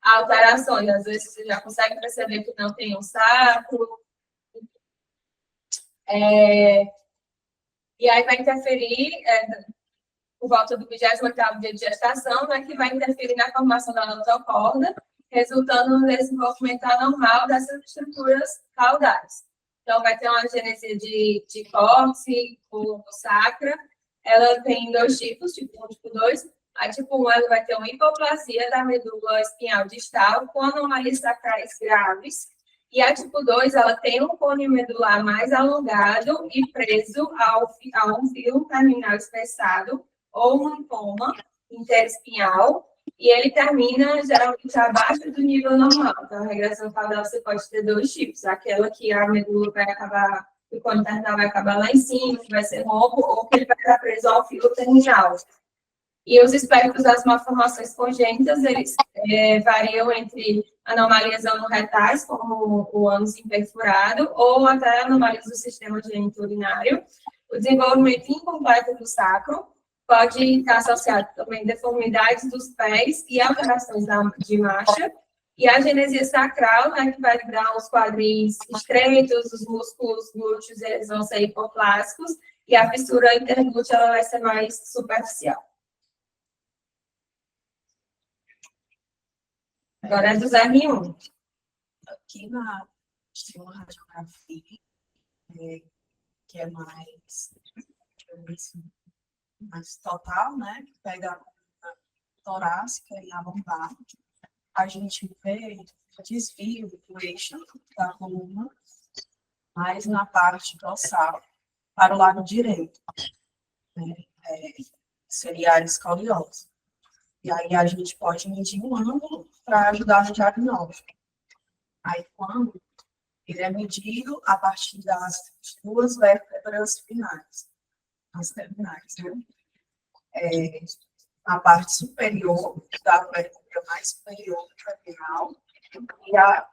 alterações. Às vezes, você já consegue perceber que não tem um sacro. E aí vai interferir por volta do 28º dia de gestação, né, que vai interferir na formação da notocorda, resultando no desenvolvimento anormal dessas estruturas caudais. Então, vai ter uma genesia de córtex ou sacra. Ela tem dois tipos, tipo 1 e tipo 2. A tipo 1, ela vai ter uma hipoplasia da medula espinhal distal com anomalias sacrais graves. E a tipo 2, ela tem um cone medular mais alongado e preso a um fio terminal espessado ou um linfoma interespinhal, e ele termina geralmente abaixo do nível normal. Então, a regressão caudal você pode ter dois tipos: aquela que a medula vai acabar, o cone terminal vai acabar lá em cima, que vai ser ronco, ou que ele vai estar preso ao fio terminal. E os espectros das malformações congênitas, eles variam entre anomalias anorretais, como o ânus imperfurado, ou até anomalias do sistema geniturinário. O desenvolvimento incompleto do sacro pode estar associado também a deformidades dos pés e alterações de marcha. E a genesia sacral, né, que vai dar os quadris estreitos, os músculos glúteos, eles vão ser hipoplásticos, e a fissura interglútea ela vai ser mais superficial. Agora é do R1. Aqui na tem uma radiografia que é mais total, né? Que pega a torácica e a lombar. A gente vê o desvio do eixo da coluna, mais na parte dorsal, para o lado direito. Né? Seria a escoliose. E aí a gente pode medir um ângulo para ajudar no diagnóstico. Aí quando ele é medido a partir das duas vértebras finais, as terminais, né? A parte superior da vértebra mais superior terminal e a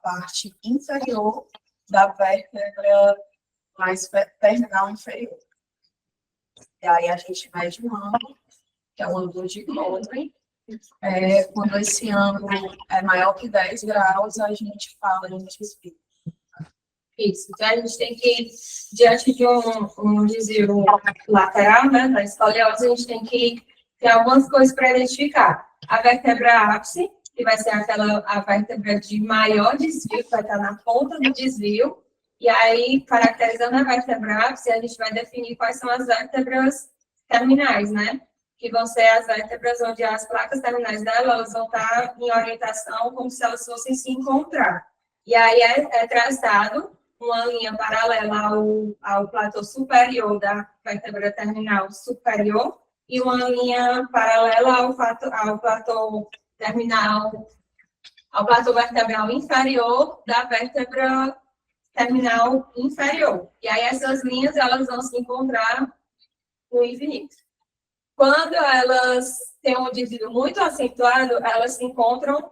parte inferior da vértebra mais terminal inferior. E aí a gente mede um ângulo, que é o ângulo de Goldwyn. Quando esse ângulo é maior que 10 graus, a gente fala em desvio. Isso. Então, a gente tem que, diante de um desvio lateral, né, da escoliose, a gente tem que ter algumas coisas para identificar. A vértebra ápice, que vai ser a vértebra de maior desvio, que vai estar na ponta do desvio. E aí, caracterizando a vértebra ápice, a gente vai definir quais são as vértebras terminais, né? Que vão ser as vértebras onde as placas terminais delas vão estar em orientação como se elas fossem se encontrar. E aí é traçado uma linha paralela ao platô superior da vértebra terminal superior e uma linha paralela ao platô terminal, ao platô vertebral inferior da vértebra terminal inferior. E aí essas linhas elas vão se encontrar no infinito. Quando elas têm um desvio muito acentuado, elas se encontram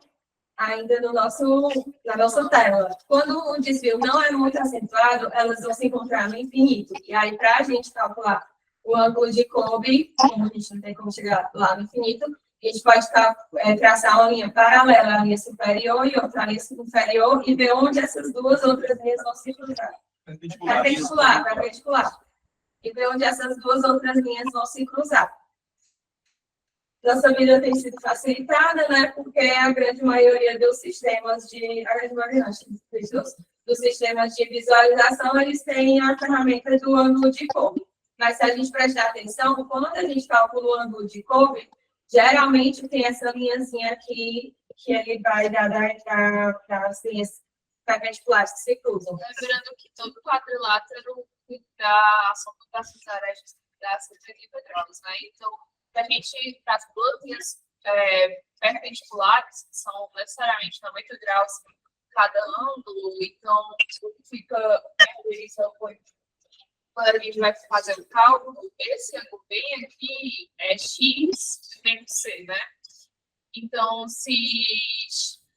ainda na nossa tela. Quando o desvio não é muito acentuado, elas vão se encontrar no infinito. E aí, para a gente calcular o ângulo de Kolbe, como a gente não tem como chegar lá no infinito, a gente pode traçar uma linha paralela à linha superior e outra linha inferior e ver onde essas duas outras linhas vão se cruzar. Perpendicular. E ver onde essas duas outras linhas vão se cruzar. Nossa vida tem sido facilitada, né? Porque a grande maioria dos sistemas dos sistemas de visualização, eles têm a ferramenta do ângulo de Kolbe. Mas se a gente prestar atenção, quando a gente calcula o ângulo de Kolbe, geralmente tem essa linhazinha aqui, que ele vai dar das linhas perpendiculares que se cruzam. Lembrando que todo quadrilátero da ação das arestas dá 180 graus, né? Então, a gente, para as duas linhas perpendiculares, que são necessariamente 90 graus cada ângulo, então, o que fica quando a gente vai fazer o cálculo, esse ângulo bem aqui é x menos c, né? Então, se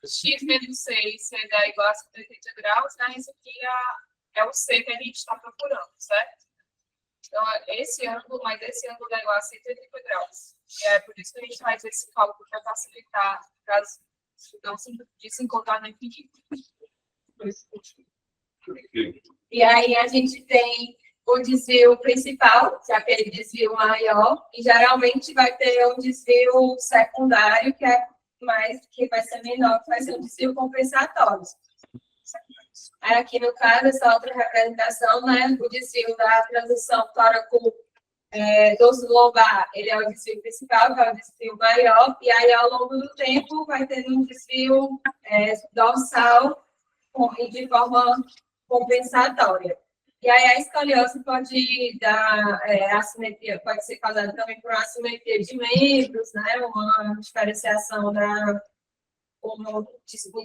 x menos c e c dá igual a 180 graus, né? Esse aqui é o c que a gente está procurando, certo? Então, esse ângulo, mas esse ângulo dá igual a 180 graus. E é por isso que a gente faz esse cálculo para facilitar de se encontrar no infinito. E aí a gente tem o desvio principal, que é aquele desvio maior, e geralmente vai ter um desvio secundário, que vai ser menor, que vai ser um desvio compensatório. Aqui, no caso, essa outra representação, né, o desvio da transição tóraco-dorso lombar, ele é o desvio principal, que é o desvio maior, e aí, ao longo do tempo, vai ter um desvio dorsal e de forma compensatória. E aí, a escoliose pode dar assimetria, pode ser causada também por uma assimetria de membros, né, uma diferenciação um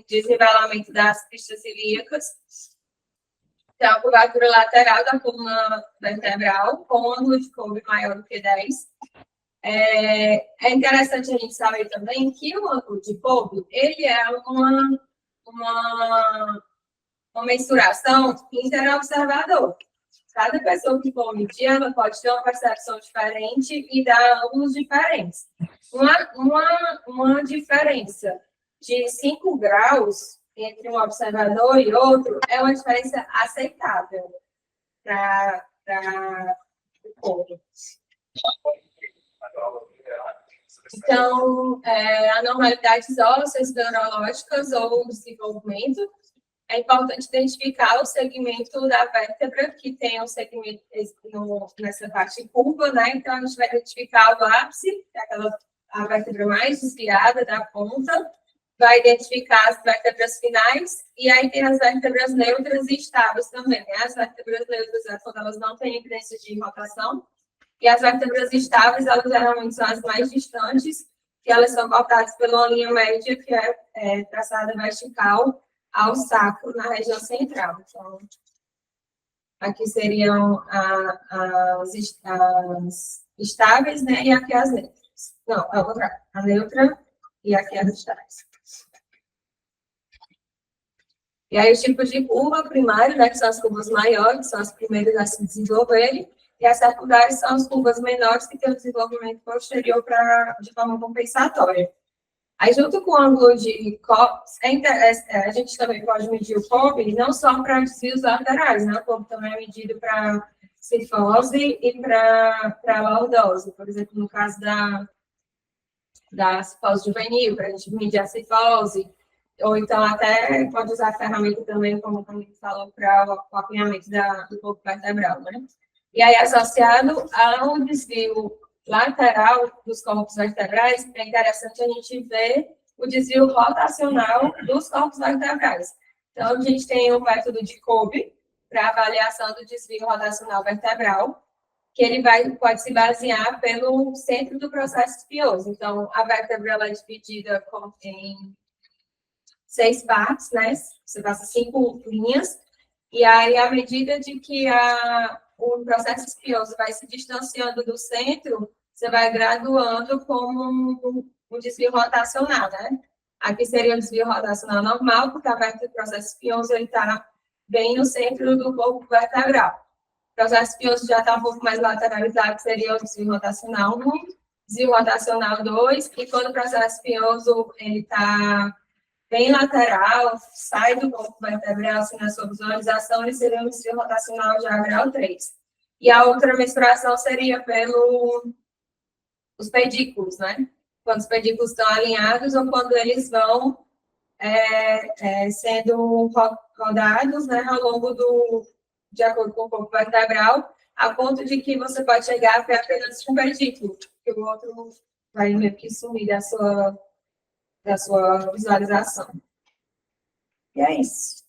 desnivelamento das pistas ilíacas. Então, a curvatura lateral da coluna vertebral, com um ângulo de Kolbe maior do que 10. É interessante a gente saber também que o ângulo de Kolbe, ele é uma mensuração interobservador. Cada pessoa que for medir, ela pode ter uma percepção diferente e dar ângulos diferentes. Uma diferença de 5 graus entre um observador e outro é uma diferença aceitável para o corpo. Então, anormalidades ósseas, neurológicas ou desenvolvimento, é importante identificar o segmento da vértebra, que tem um segmento nessa parte curva, né? Então, a gente vai identificar o ápice, que é a vértebra mais desviada da ponta, vai identificar as vértebras finais, e aí tem as vértebras neutras e estáveis também, né? As vértebras neutras é quando elas não têm evidência de rotação, e as vértebras estáveis, elas geralmente são as mais distantes, que elas são cortadas pela linha média, que é traçada vertical ao sacro, na região central. Então, aqui seriam as estáveis, né? E aqui as neutras. Não, a neutra e aqui as estáveis. E aí, os tipos de curva primária, né, que são as curvas maiores, que são as primeiras a se desenvolverem, e as secundárias são as curvas menores, que têm o desenvolvimento posterior de forma compensatória. Aí, junto com o ângulo de Kolbe, a gente também pode medir o Kolbe, não só para desvios laterais, né? O Kolbe também é medido para cifose e para lordose. Por exemplo, no caso da cifose juvenil, para a gente medir a cifose, ou então até pode usar a ferramenta também, como a gente falou, para o apunhamento do corpo vertebral, né? E aí, associado a um desvio lateral dos corpos vertebrais, é interessante a gente ver o desvio rotacional dos corpos vertebrais. Então, a gente tem o método de Kolbe para avaliação do desvio rotacional vertebral, que ele pode se basear pelo centro do processo espinhoso. Então, a vértebra ela é dividida em 6 partes, né? Você passa 5 linhas, e aí, à medida de que o processo espinhoso vai se distanciando do centro, você vai graduando como um desvio rotacional, né? Aqui seria o desvio rotacional normal, porque a parte do processo espinhoso ele está bem no centro do corpo vertebral. O processo espinhoso já está um pouco mais lateralizado, seria o desvio rotacional 1, desvio rotacional 2, e quando o processo espinhoso ele está bem lateral, sai do corpo vertebral, assim, na sua visualização, ele seria um desvio rotacional já grau 3. E a outra mensuração seria pelos pedículos, né? Quando os pedículos estão alinhados ou quando eles vão sendo rodados, né, ao longo de acordo com o corpo vertebral, a ponto de que você pode chegar até apenas um pedículo, que o outro vai meio que sumir da sua visualização. E é isso.